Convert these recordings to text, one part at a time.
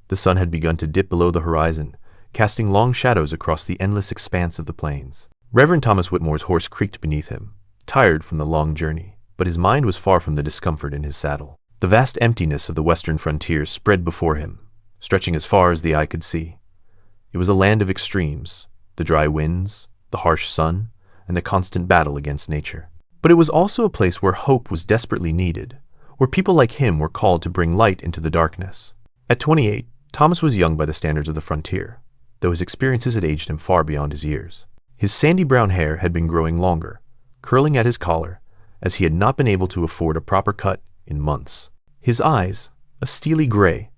The sun had begun to dip below the horizon, casting long shadows across the endless expanse of the plains. Reverend Thomas Whitmore's horse creaked beneath him, tired from the long journey, but his mind was far from the discomfort in his saddle. The vast emptiness of the western frontier spread before him, stretching as far as the eye could see. It was a land of extremes, the dry winds, the harsh sun, and the constant battle against nature. But it was also a place where hope was desperately needed, where people like him were called to bring light into the darkness. At 28, Thomas was young by the standards of the frontier, though his experiences had aged him far beyond his years. His sandy brown hair had been growing longer, curling at his collar, as he had not been able to afford a proper cut in months. His eyes, a steely gray,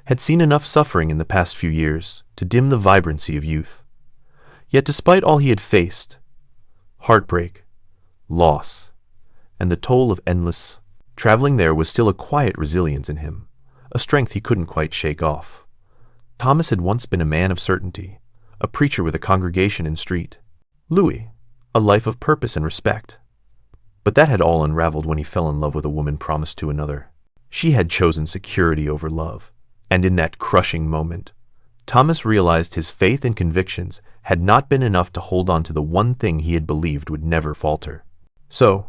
had seen enough suffering in the past few years to dim the vibrancy of youth. Yet despite all he had faced, heartbreak, loss, and the toll of endless traveling, there was still a quiet resilience in him, a strength he couldn't quite shake off. Thomas had once been a man of certainty, a preacher with a congregation in street. Louis, a life of purpose and respect. But that had all unraveled when he fell in love with a woman promised to another. She had chosen security over love, and in that crushing moment, Thomas realized his faith and convictions had not been enough to hold on to the one thing he had believed would never falter. So,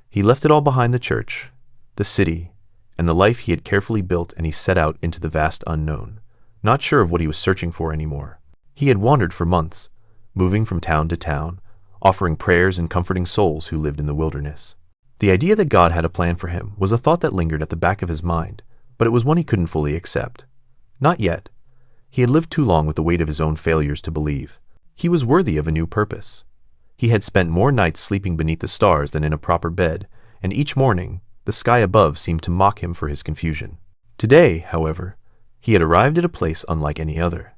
he left it all behind: the church, the city, and the life he had carefully built, and he set out into the vast unknown, not sure of what he was searching for anymore. He had wandered for months, moving from town to town, offering prayers and comforting souls who lived in the wilderness. The idea that God had a plan for him was a thought that lingered at the back of his mind, but it was one he couldn't fully accept. Not yet. He had lived too long with the weight of his own failures to believe he was worthy of a new purpose. He had spent more nights sleeping beneath the stars than in a proper bed, and each morning the sky above seemed to mock him for his confusion. Today, however, he had arrived at a place unlike any other.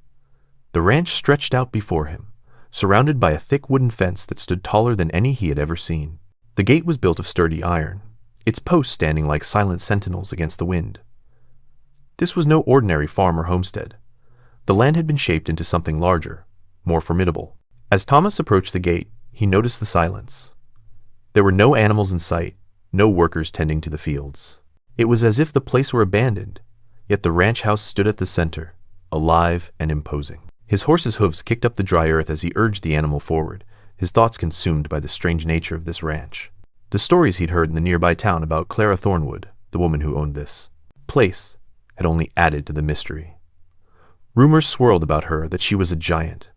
The ranch stretched out before him, surrounded by a thick wooden fence that stood taller than any he had ever seen. The gate was built of sturdy iron, its posts standing like silent sentinels against the wind. This was no ordinary farm or homestead. The land had been shaped into something larger, more formidable. As Thomas approached the gate, he noticed the silence. There were no animals in sight, no workers tending to the fields. It was as if the place were abandoned, yet the ranch house stood at the center, alive and imposing. His horse's hooves kicked up the dry earth as he urged the animal forward, his thoughts consumed by the strange nature of this ranch. The stories he'd heard in the nearby town about Clara Thornwood, the woman who owned this place, had only added to the mystery. Rumors swirled about her that she was a giant,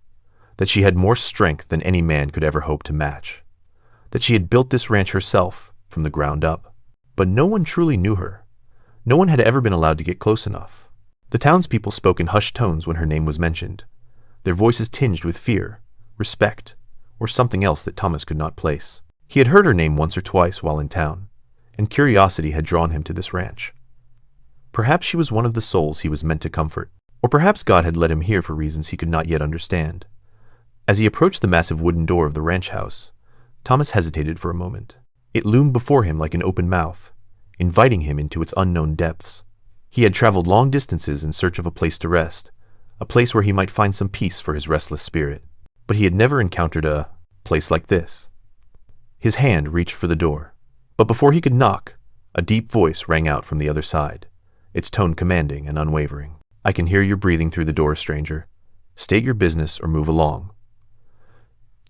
that she had more strength than any man could ever hope to match, that she had built this ranch herself from the ground up. But no one truly knew her. No one had ever been allowed to get close enough. The townspeople spoke in hushed tones when her name was mentioned, their voices tinged with fear, respect, or something else that Thomas could not place. He had heard her name once or twice while in town, and curiosity had drawn him to this ranch. Perhaps she was one of the souls he was meant to comfort, or perhaps God had led him here for reasons he could not yet understand. As he approached the massive wooden door of the ranch house, Thomas hesitated for a moment. It loomed before him like an open mouth, inviting him into its unknown depths. He had traveled long distances in search of a place to rest, a place where he might find some peace for his restless spirit. But he had never encountered a place like this. His hand reached for the door, but before he could knock, a deep voice rang out from the other side, its tone commanding and unwavering. "I can hear your breathing through the door, stranger. State your business or move along."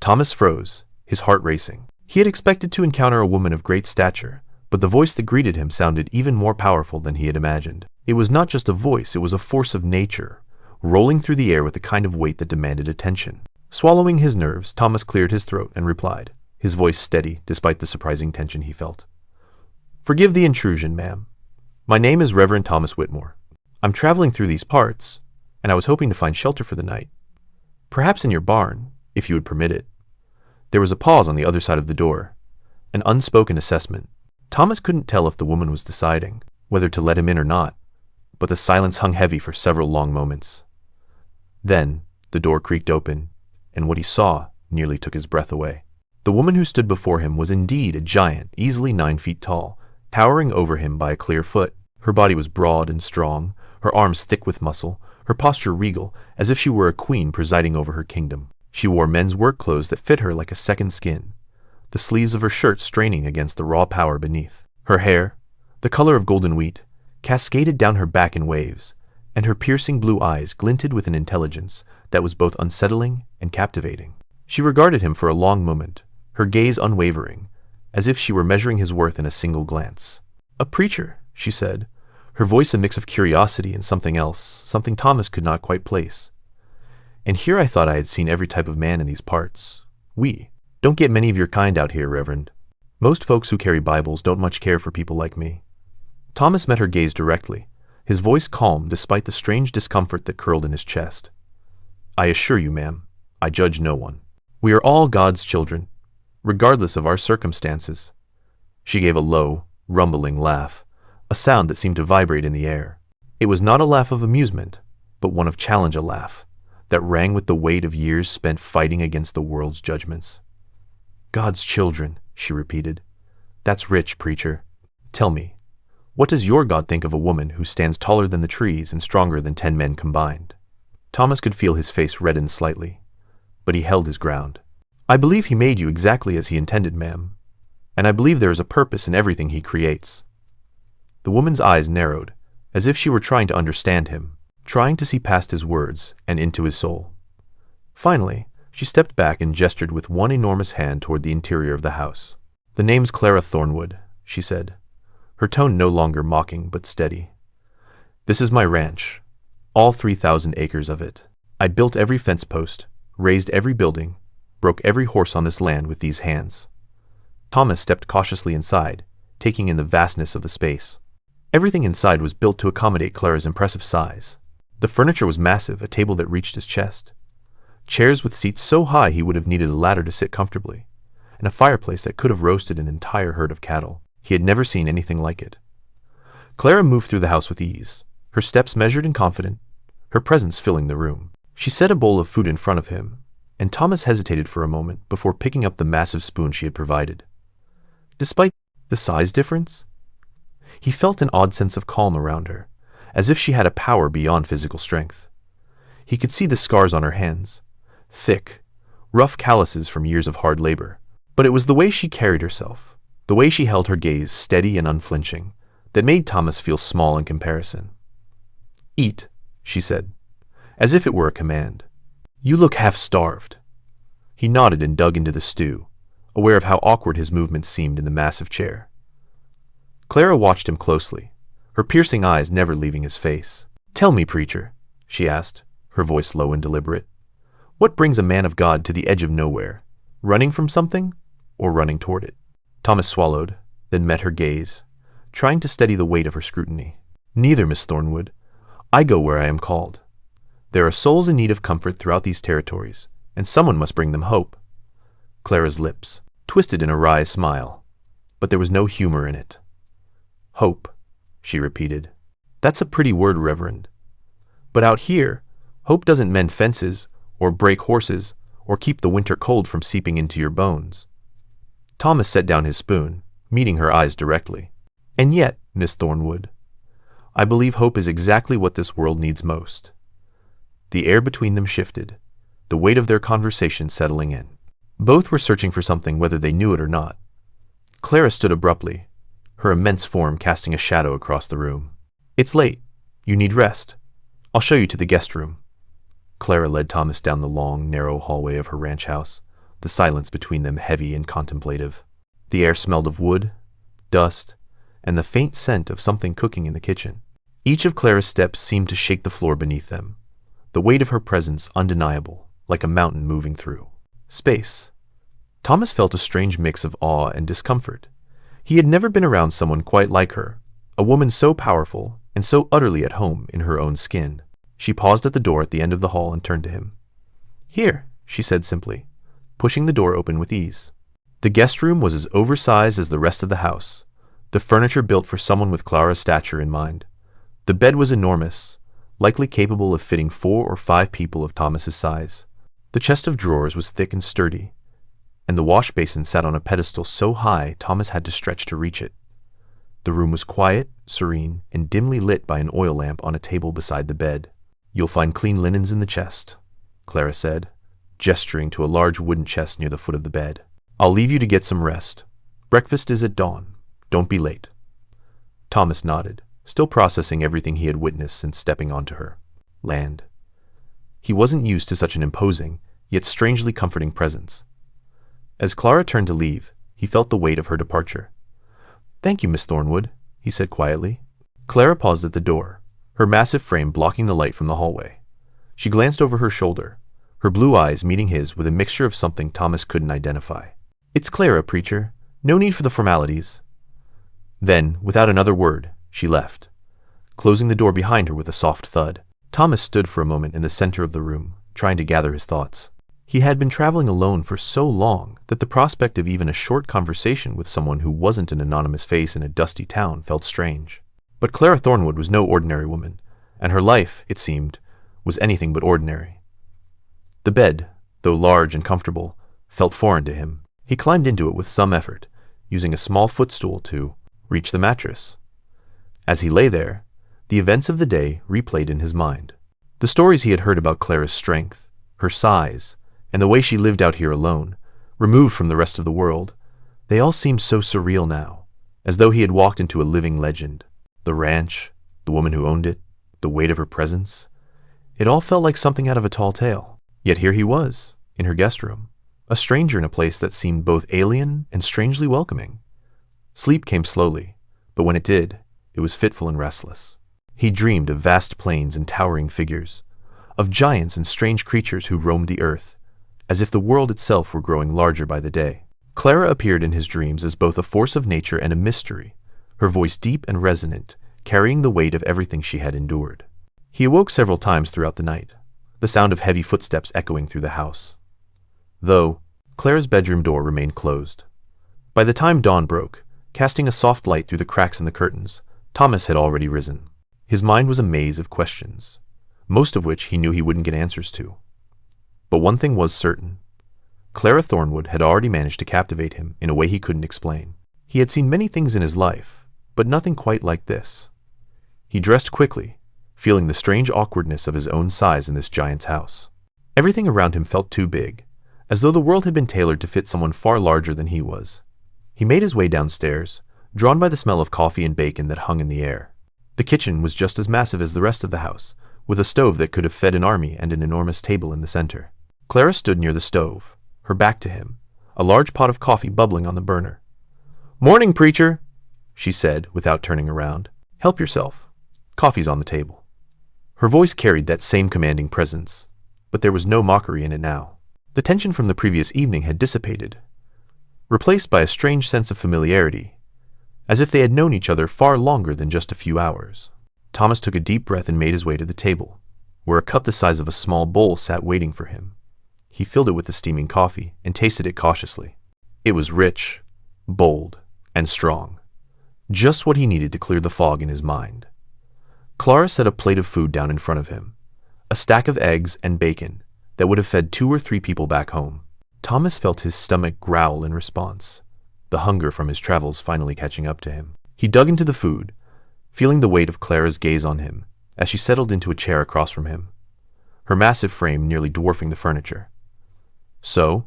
Thomas froze, his heart racing. He had expected to encounter a woman of great stature, but the voice that greeted him sounded even more powerful than he had imagined. It was not just a voice, it was a force of nature, rolling through the air with a kind of weight that demanded attention. Swallowing his nerves, Thomas cleared his throat and replied, his voice steady despite the surprising tension he felt. "Forgive the intrusion, ma'am. My name is Reverend Thomas Whitmore. I'm traveling through these parts, and I was hoping to find shelter for the night. Perhaps in your barn, if you would permit it." There was a pause on the other side of the door, an unspoken assessment. Thomas couldn't tell if the woman was deciding whether to let him in or not, but the silence hung heavy for several long moments. Then, the door creaked open, and what he saw nearly took his breath away. The woman who stood before him was indeed a giant, easily 9 feet tall, towering over him by a clear foot. Her body was broad and strong, her arms thick with muscle, her posture regal, as if she were a queen presiding over her kingdom. She wore men's work clothes that fit her like a second skin, the sleeves of her shirt straining against the raw power beneath. Her hair, the color of golden wheat, cascaded down her back in waves, and her piercing blue eyes glinted with an intelligence that was both unsettling and captivating. She regarded him for a long moment, her gaze unwavering, as if she were measuring his worth in a single glance. "A preacher," she said, her voice a mix of curiosity and something else, something Thomas could not quite place. "And here I thought I had seen every type of man in these parts. We don't get many of your kind out here, Reverend. Most folks who carry Bibles don't much care for people like me." Thomas met her gaze directly, his voice calm despite the strange discomfort that curled in his chest. "I assure you, ma'am, I judge no one. We are all God's children, regardless of our circumstances." She gave a low, rumbling laugh, a sound that seemed to vibrate in the air. It was not a laugh of amusement, but one of challenge, a laugh that rang with the weight of years spent fighting against the world's judgments. "God's children," she repeated. "That's rich, preacher. Tell me, what does your God think of a woman who stands taller than the trees and stronger than 10 men combined?" Thomas could feel his face redden slightly, but he held his ground. "I believe he made you exactly as he intended, ma'am, and I believe there is a purpose in everything he creates." The woman's eyes narrowed, as if she were trying to understand him, trying to see past his words and into his soul. Finally, she stepped back and gestured with one enormous hand toward the interior of the house. "The name's Clara Thornwood," she said, her tone no longer mocking but steady. "This is my ranch, all 3,000 acres of it. I built every fence post, raised every building, broke every horse on this land with these hands." Thomas stepped cautiously inside, taking in the vastness of the space. Everything inside was built to accommodate Clara's impressive size. The furniture was massive, a table that reached his chest, chairs with seats so high he would have needed a ladder to sit comfortably, and a fireplace that could have roasted an entire herd of cattle. He had never seen anything like it. Clara moved through the house with ease, her steps measured and confident, her presence filling the room. She set a bowl of food in front of him, and Thomas hesitated for a moment before picking up the massive spoon she had provided. Despite the size difference, he felt an odd sense of calm around her, as if she had a power beyond physical strength. He could see the scars on her hands, thick, rough calluses from years of hard labor. But it was the way she carried herself, the way she held her gaze steady and unflinching, that made Thomas feel small in comparison. "Eat," she said, as if it were a command. "You look half-starved." He nodded and dug into the stew, aware of how awkward his movements seemed in the massive chair. Clara watched him closely, her piercing eyes never leaving his face. "Tell me, preacher," she asked, her voice low and deliberate, "what brings a man of God to the edge of nowhere, running from something or running toward it?" Thomas swallowed, then met her gaze, trying to steady the weight of her scrutiny. "Neither, Miss Thornwood. I go where I am called. There are souls in need of comfort throughout these territories, and someone must bring them hope." Clara's lips twisted in a wry smile, but there was no humor in it. "Hope," she repeated. "That's a pretty word, Reverend. But out here, hope doesn't mend fences, or break horses, or keep the winter cold from seeping into your bones." Thomas set down his spoon, meeting her eyes directly. "And yet, Miss Thornwood, I believe hope is exactly what this world needs most." The air between them shifted, the weight of their conversation settling in. Both were searching for something whether they knew it or not. Clara stood abruptly, her immense form casting a shadow across the room. "It's late. You need rest. I'll show you to the guest room." Clara led Thomas down the long, narrow hallway of her ranch house, the silence between them heavy and contemplative. The air smelled of wood, dust, and the faint scent of something cooking in the kitchen. Each of Clara's steps seemed to shake the floor beneath them, the weight of her presence undeniable, like a mountain moving through space. Thomas felt a strange mix of awe and discomfort. He had never been around someone quite like her, a woman so powerful and so utterly at home in her own skin. She paused at the door at the end of the hall and turned to him. "Here," she said simply, pushing the door open with ease. The guest room was as oversized as the rest of the house, the furniture built for someone with Clara's stature in mind. The bed was enormous, likely capable of fitting 4 or 5 people of Thomas's size. The chest of drawers was thick and sturdy, and the wash basin sat on a pedestal so high Thomas had to stretch to reach it. The room was quiet, serene, and dimly lit by an oil lamp on a table beside the bed. "You'll find clean linens in the chest," Clara said, gesturing to a large wooden chest near the foot of the bed. "I'll leave you to get some rest. Breakfast is at dawn. Don't be late." Thomas nodded, still processing everything he had witnessed since stepping onto her land. He wasn't used to such an imposing, yet strangely comforting presence. As Clara turned to leave, he felt the weight of her departure. "Thank you, Miss Thornwood," he said quietly. Clara paused at the door, her massive frame blocking the light from the hallway. She glanced over her shoulder, her blue eyes meeting his with a mixture of something Thomas couldn't identify. "It's Clara, preacher. No need for the formalities." Then, without another word, she left, closing the door behind her with a soft thud. Thomas stood for a moment in the center of the room, trying to gather his thoughts. He had been traveling alone for so long that the prospect of even a short conversation with someone who wasn't an anonymous face in a dusty town felt strange. But Clara Thornwood was no ordinary woman, and her life, it seemed, was anything but ordinary. The bed, though large and comfortable, felt foreign to him. He climbed into it with some effort, using a small footstool to reach the mattress. As he lay there, the events of the day replayed in his mind. The stories he had heard about Clara's strength, her size, and the way she lived out here alone, removed from the rest of the world, they all seemed so surreal now, as though he had walked into a living legend. The ranch, the woman who owned it, the weight of her presence. It all felt like something out of a tall tale. Yet here he was, in her guest room, a stranger in a place that seemed both alien and strangely welcoming. Sleep came slowly, but when it did, it was fitful and restless. He dreamed of vast plains and towering figures, of giants and strange creatures who roamed the earth, as if the world itself were growing larger by the day. Clara appeared in his dreams as both a force of nature and a mystery, her voice deep and resonant, carrying the weight of everything she had endured. He awoke several times throughout the night, the sound of heavy footsteps echoing through the house. Though Clara's bedroom door remained closed. By the time dawn broke, casting a soft light through the cracks in the curtains, Thomas had already risen. His mind was a maze of questions, most of which he knew he wouldn't get answers to. But one thing was certain. Clara Thornwood had already managed to captivate him in a way he couldn't explain. He had seen many things in his life, but nothing quite like this. He dressed quickly, feeling the strange awkwardness of his own size in this giant's house. Everything around him felt too big, as though the world had been tailored to fit someone far larger than he was. He made his way downstairs, drawn by the smell of coffee and bacon that hung in the air. The kitchen was just as massive as the rest of the house, with a stove that could have fed an army and an enormous table in the center. Clara stood near the stove, her back to him, a large pot of coffee bubbling on the burner. "Morning, preacher," she said without turning around. "Help yourself. Coffee's on the table." Her voice carried that same commanding presence, but there was no mockery in it now. The tension from the previous evening had dissipated, replaced by a strange sense of familiarity, as if they had known each other far longer than just a few hours. Thomas took a deep breath and made his way to the table, where a cup the size of a small bowl sat waiting for him. He filled it with the steaming coffee and tasted it cautiously. It was rich, bold, and strong, just what he needed to clear the fog in his mind. Clara set a plate of food down in front of him, a stack of eggs and bacon that would have fed 2 or 3 people back home. Thomas felt his stomach growl in response, the hunger from his travels finally catching up to him. He dug into the food, feeling the weight of Clara's gaze on him as she settled into a chair across from him, her massive frame nearly dwarfing the furniture. "So,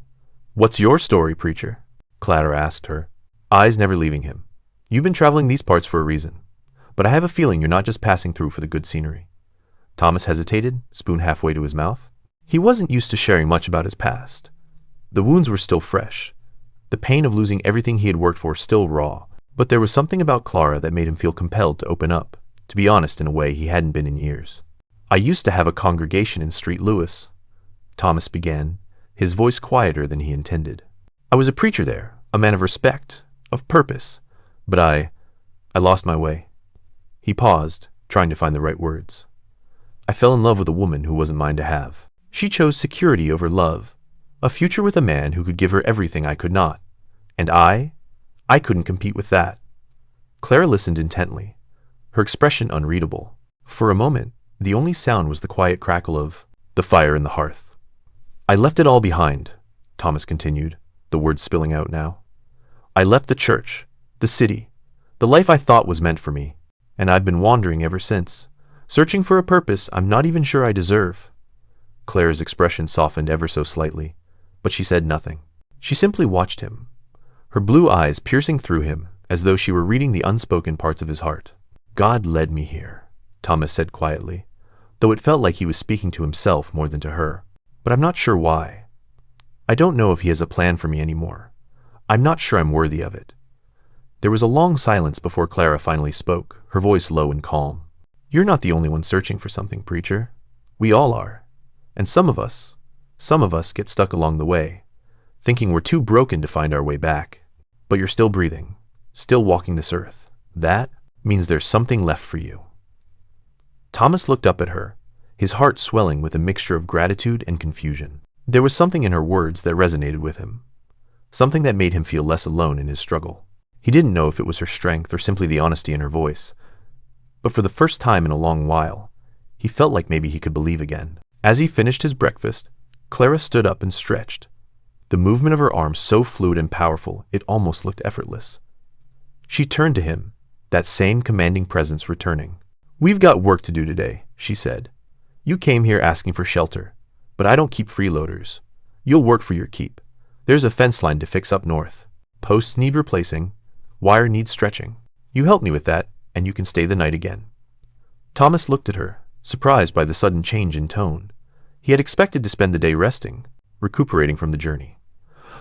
what's your story, preacher?" Clara asked her, eyes never leaving him. "You've been traveling these parts for a reason, but I have a feeling you're not just passing through for the good scenery." Thomas hesitated, spoon halfway to his mouth. He wasn't used to sharing much about his past. The wounds were still fresh, the pain of losing everything he had worked for still raw, but there was something about Clara that made him feel compelled to open up, to be honest in a way he hadn't been in years. "I used to have a congregation in Street Lewis," Thomas began, his voice quieter than he intended. "I was a preacher there, a man of respect, of purpose, but I lost my way." He paused, trying to find the right words. "I fell in love with a woman who wasn't mine to have. She chose security over love, a future with a man who could give her everything I could not, and I couldn't compete with that." Clara listened intently, her expression unreadable. For a moment, the only sound was the quiet crackle of the fire in the hearth. "I left it all behind," Thomas continued, the words spilling out now. "I left the church, the city, the life I thought was meant for me, and I've been wandering ever since, searching for a purpose I'm not even sure I deserve." Clara's expression softened ever so slightly, but she said nothing. She simply watched him, her blue eyes piercing through him as though she were reading the unspoken parts of his heart. God led me here, Thomas said quietly, though it felt like he was speaking to himself more than to her. But I'm not sure why. I don't know if he has a plan for me anymore. I'm not sure I'm worthy of it. There was a long silence before Clara finally spoke, her voice low and calm. You're not the only one searching for something, preacher. We all are. And some of us get stuck along the way, thinking we're too broken to find our way back. But you're still breathing, still walking this earth. That means there's something left for you. Thomas looked up at her, his heart swelling with a mixture of gratitude and confusion. There was something in her words that resonated with him, something that made him feel less alone in his struggle. He didn't know if it was her strength or simply the honesty in her voice, but for the first time in a long while, he felt like maybe he could believe again. As he finished his breakfast, Clara stood up and stretched, the movement of her arms so fluid and powerful it almost looked effortless. She turned to him, that same commanding presence returning. We've got work to do today, she said. You came here asking for shelter, but I don't keep freeloaders. You'll work for your keep. There's a fence line to fix up north. Posts need replacing, wire needs stretching. You help me with that, and you can stay the night again. Thomas looked at her, surprised by the sudden change in tone. He had expected to spend the day resting, recuperating from the journey.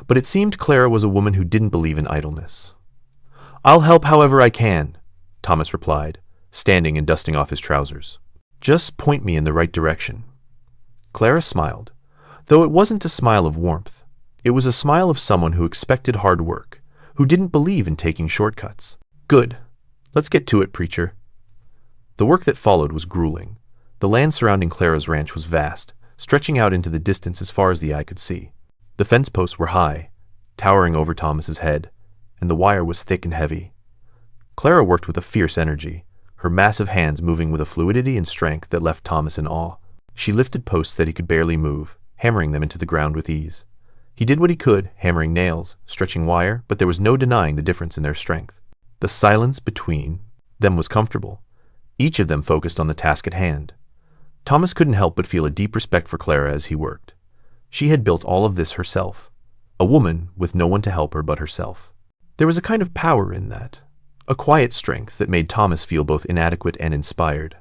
But it seemed Clara was a woman who didn't believe in idleness. I'll help however I can, Thomas replied, standing and dusting off his trousers. Just point me in the right direction. Clara smiled, though it wasn't a smile of warmth. It was a smile of someone who expected hard work, who didn't believe in taking shortcuts. Good. Let's get to it, preacher. The work that followed was grueling. The land surrounding Clara's ranch was vast, stretching out into the distance as far as the eye could see. The fence posts were high, towering over Thomas's head, and the wire was thick and heavy. Clara worked with a fierce energy, her massive hands moving with a fluidity and strength that left Thomas in awe. She lifted posts that he could barely move, hammering them into the ground with ease. He did what he could, hammering nails, stretching wire, but there was no denying the difference in their strength. The silence between them was comfortable. Each of them focused on the task at hand. Thomas couldn't help but feel a deep respect for Clara as he worked. She had built all of this herself, a woman with no one to help her but herself. There was a kind of power in that, a quiet strength that made Thomas feel both inadequate and inspired.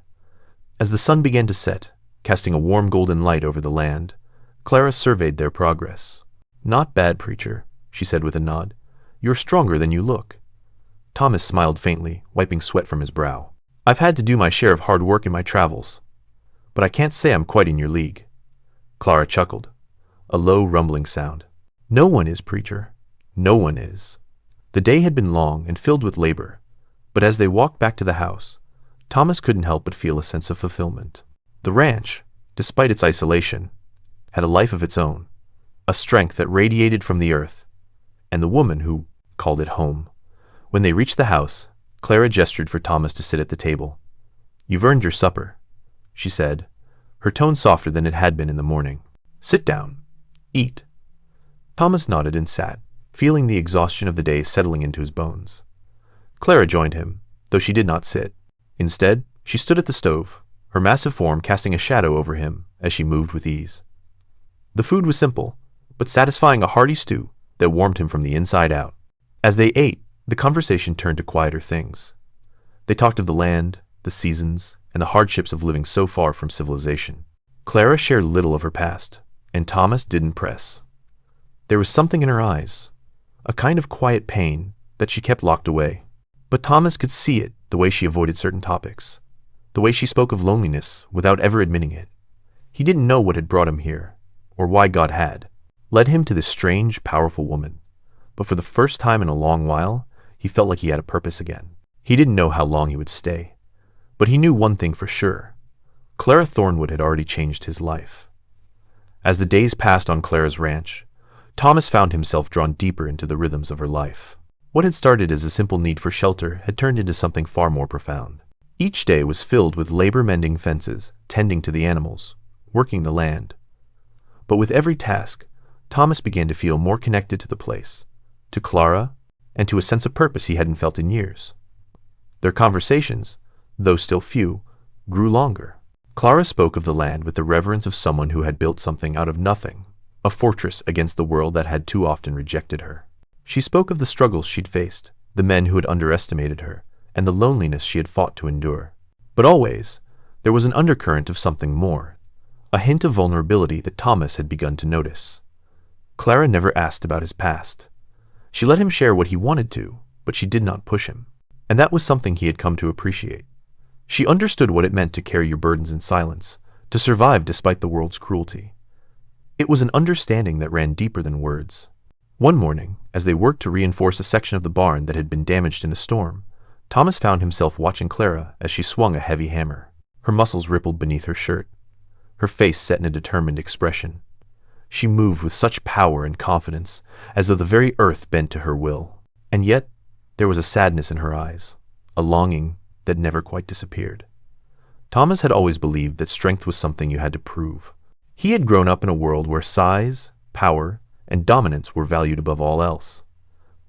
As the sun began to set, casting a warm golden light over the land, Clara surveyed their progress. Not bad, preacher, she said with a nod. You're stronger than you look. Thomas smiled faintly, wiping sweat from his brow. I've had to do my share of hard work in my travels, but I can't say I'm quite in your league. Clara chuckled, a low rumbling sound. No one is, preacher. No one is. The day had been long and filled with labor, but as they walked back to the house, Thomas couldn't help but feel a sense of fulfillment. The ranch, despite its isolation, had a life of its own, a strength that radiated from the earth, and the woman who called it home. When they reached the house, Clara gestured for Thomas to sit at the table. You've earned your supper, she said, her tone softer than it had been in the morning. Sit down. Eat. Thomas nodded and sat, feeling the exhaustion of the day settling into his bones. Clara joined him, though she did not sit. Instead, she stood at the stove, her massive form casting a shadow over him as she moved with ease. The food was simple, but satisfying, a hearty stew that warmed him from the inside out. As they ate, the conversation turned to quieter things. They talked of the land, the seasons, and the hardships of living so far from civilization. Clara shared little of her past, and Thomas didn't press. There was something in her eyes, a kind of quiet pain that she kept locked away. But Thomas could see it, the way she avoided certain topics, the way she spoke of loneliness without ever admitting it. He didn't know what had brought him here, or why God had led him to this strange, powerful woman. But for the first time in a long while, he felt like he had a purpose again. He didn't know how long he would stay, but he knew one thing for sure. Clara Thornwood had already changed his life. As the days passed on Clara's ranch, Thomas found himself drawn deeper into the rhythms of her life. What had started as a simple need for shelter had turned into something far more profound. Each day was filled with labor mending fences, tending to the animals, working the land. But with every task, Thomas began to feel more connected to the place, to Clara, and to a sense of purpose he hadn't felt in years. Their conversations, though still few, grew longer. Clara spoke of the land with the reverence of someone who had built something out of nothing, a fortress against the world that had too often rejected her. She spoke of the struggles she'd faced, the men who had underestimated her, and the loneliness she had fought to endure. But always, there was an undercurrent of something more, a hint of vulnerability that Thomas had begun to notice. Clara never asked about his past. She let him share what he wanted to, but she did not push him. And that was something he had come to appreciate. She understood what it meant to carry your burdens in silence, to survive despite the world's cruelty. It was an understanding that ran deeper than words. One morning, as they worked to reinforce a section of the barn that had been damaged in a storm, Thomas found himself watching Clara as she swung a heavy hammer. Her muscles rippled beneath her shirt. Her face set in a determined expression. She moved with such power and confidence, as though the very earth bent to her will. And yet, there was a sadness in her eyes, a longing that never quite disappeared. Thomas had always believed that strength was something you had to prove. He had grown up in a world where size, power, and dominance were valued above all else.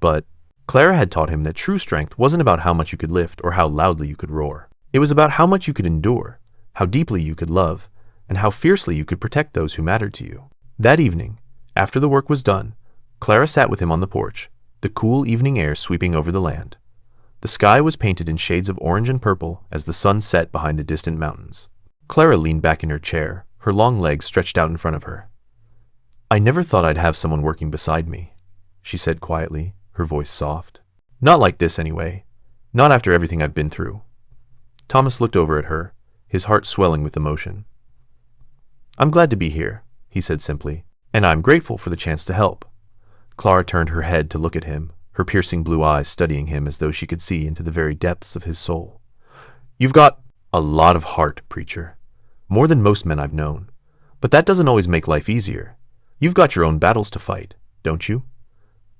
But Clara had taught him that true strength wasn't about how much you could lift or how loudly you could roar. It was about how much you could endure, how deeply you could love, and how fiercely you could protect those who mattered to you. That evening, after the work was done, Clara sat with him on the porch, the cool evening air sweeping over the land. The sky was painted in shades of orange and purple as the sun set behind the distant mountains. Clara leaned back in her chair, her long legs stretched out in front of her. "I never thought I'd have someone working beside me," she said quietly, her voice soft. "Not like this anyway. Not after everything I've been through." Thomas looked over at her, his heart swelling with emotion. "I'm glad to be here," he said simply, "and I'm grateful for the chance to help." Clara turned her head to look at him, her piercing blue eyes studying him as though she could see into the very depths of his soul. "You've got a lot of heart, preacher. More than most men I've known. But that doesn't always make life easier. You've got your own battles to fight, don't you?"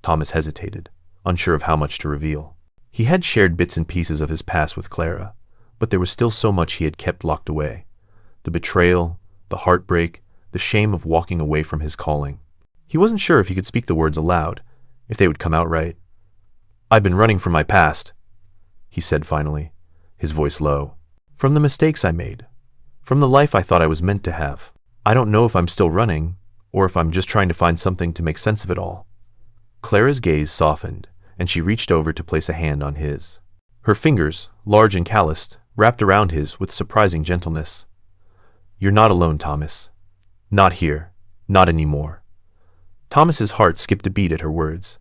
Thomas hesitated, unsure of how much to reveal. He had shared bits and pieces of his past with Clara, but there was still so much he had kept locked away. The betrayal, the heartbreak, the shame of walking away from his calling. He wasn't sure if he could speak the words aloud, if they would come out right. "I've been running from my past," he said finally, his voice low. "From the mistakes I made. From the life I thought I was meant to have. I don't know if I'm still running, or if I'm just trying to find something to make sense of it all." Clara's gaze softened, and she reached over to place a hand on his. Her fingers, large and calloused, wrapped around his with surprising gentleness. "You're not alone, Thomas. Not here. Not anymore." Thomas's heart skipped a beat at her words.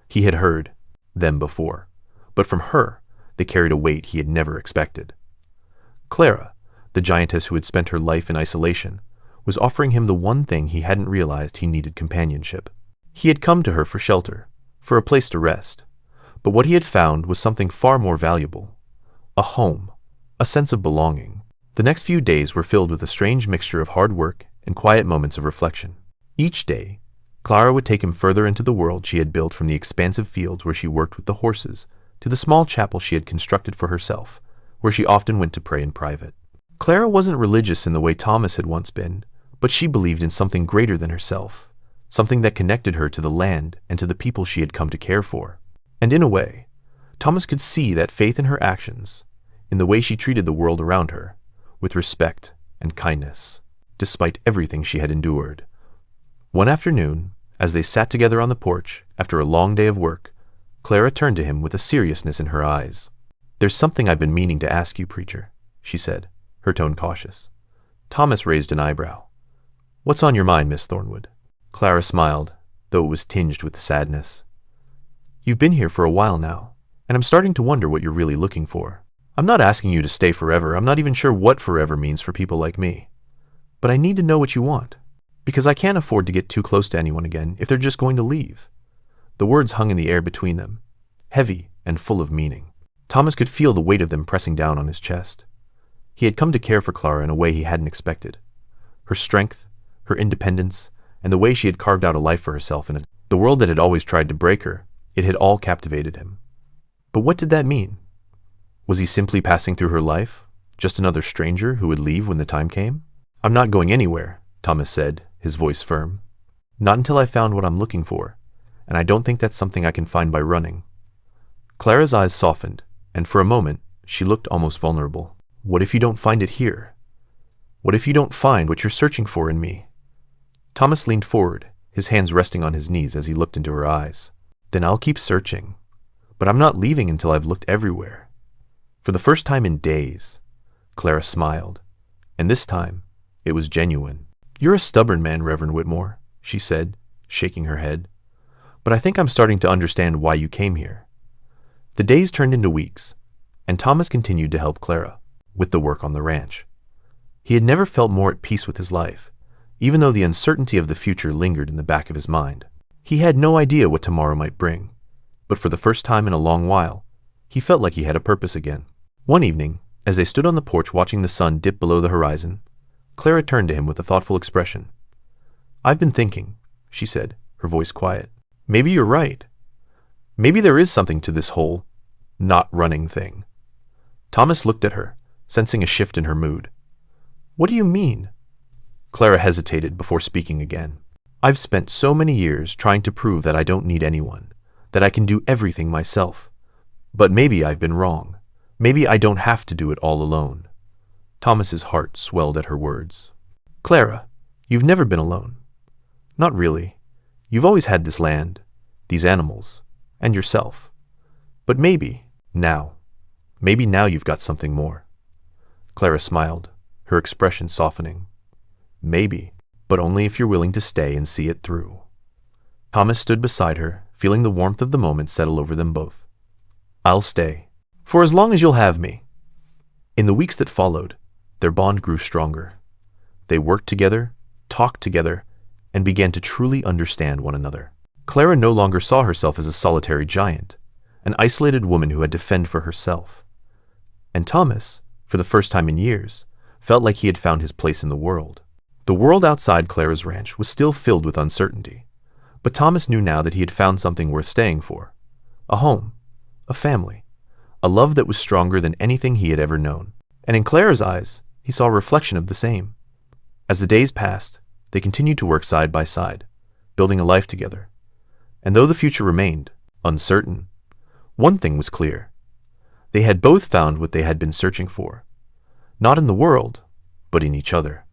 He had heard them before, but from her they carried a weight he had never expected. Clara, the giantess who had spent her life in isolation, was offering him the one thing he hadn't realized he needed: companionship. He had come to her for shelter, for a place to rest, but what he had found was something far more valuable: a home, a sense of belonging. The next few days were filled with a strange mixture of hard work and quiet moments of reflection. Each day, Clara would take him further into the world she had built, from the expansive fields where she worked with the horses to the small chapel she had constructed for herself, where she often went to pray in private. Clara wasn't religious in the way Thomas had once been, but she believed in something greater than herself, something that connected her to the land and to the people she had come to care for. And in a way, Thomas could see that faith in her actions, in the way she treated the world around her, with respect and kindness, despite everything she had endured. One afternoon, as they sat together on the porch after a long day of work, Clara turned to him with a seriousness in her eyes. "There's something I've been meaning to ask you, preacher," she said, her tone cautious. Thomas raised an eyebrow. "What's on your mind, Miss Thornwood?" Clara smiled, though it was tinged with sadness. "You've been here for a while now, and I'm starting to wonder what you're really looking for. I'm not asking you to stay forever. I'm not even sure what forever means for people like me. But I need to know what you want, because I can't afford to get too close to anyone again if they're just going to leave." The words hung in the air between them, heavy and full of meaning. Thomas could feel the weight of them pressing down on his chest. He had come to care for Clara in a way he hadn't expected. Her strength, her independence, and the way she had carved out a life for herself in the world that had always tried to break her, it had all captivated him. But what did that mean? Was he simply passing through her life, just another stranger who would leave when the time came? "I'm not going anywhere," Thomas said, his voice firm. "Not until I found what I'm looking for, and I don't think that's something I can find by running." Clara's eyes softened, and for a moment she looked almost vulnerable. "What if you don't find it here? What if you don't find what you're searching for in me?" Thomas leaned forward, his hands resting on his knees as he looked into her eyes. "Then I'll keep searching, but I'm not leaving until I've looked everywhere. For the first time in days, Clara smiled, and this time it was genuine. "You're a stubborn man, Reverend Whitmore," she said, shaking her head. "But I think I'm starting to understand why you came here." The days turned into weeks, and Thomas continued to help Clara with the work on the ranch. He had never felt more at peace with his life, even though the uncertainty of the future lingered in the back of his mind. He had no idea what tomorrow might bring, but for the first time in a long while, he felt like he had a purpose again. One evening, as they stood on the porch watching the sun dip below the horizon, Clara turned to him with a thoughtful expression. "I've been thinking," she said, her voice quiet. "Maybe you're right. Maybe there is something to this whole not running thing." Thomas looked at her, sensing a shift in her mood. "What do you mean?" Clara hesitated before speaking again. "I've spent so many years trying to prove that I don't need anyone, that I can do everything myself. But maybe I've been wrong. Maybe I don't have to do it all alone." Thomas's heart swelled at her words. "Clara, you've never been alone. Not really. You've always had this land, these animals, and yourself. But maybe now you've got something more." Clara smiled, her expression softening. "Maybe, but only if you're willing to stay and see it through." Thomas stood beside her, feeling the warmth of the moment settle over them both. "I'll stay. For as long as you'll have me." In the weeks that followed, their bond grew stronger. They worked together, talked together, and began to truly understand one another. Clara no longer saw herself as a solitary giant, an isolated woman who had to fend for herself. And Thomas, for the first time in years, felt like he had found his place in the world. The world outside Clara's ranch was still filled with uncertainty, but Thomas knew now that he had found something worth staying for. A home, a family, a love that was stronger than anything he had ever known. And in Clara's eyes, he saw a reflection of the same. As the days passed, they continued to work side by side, building a life together. And though the future remained uncertain, one thing was clear. They had both found what they had been searching for, not in the world, but in each other.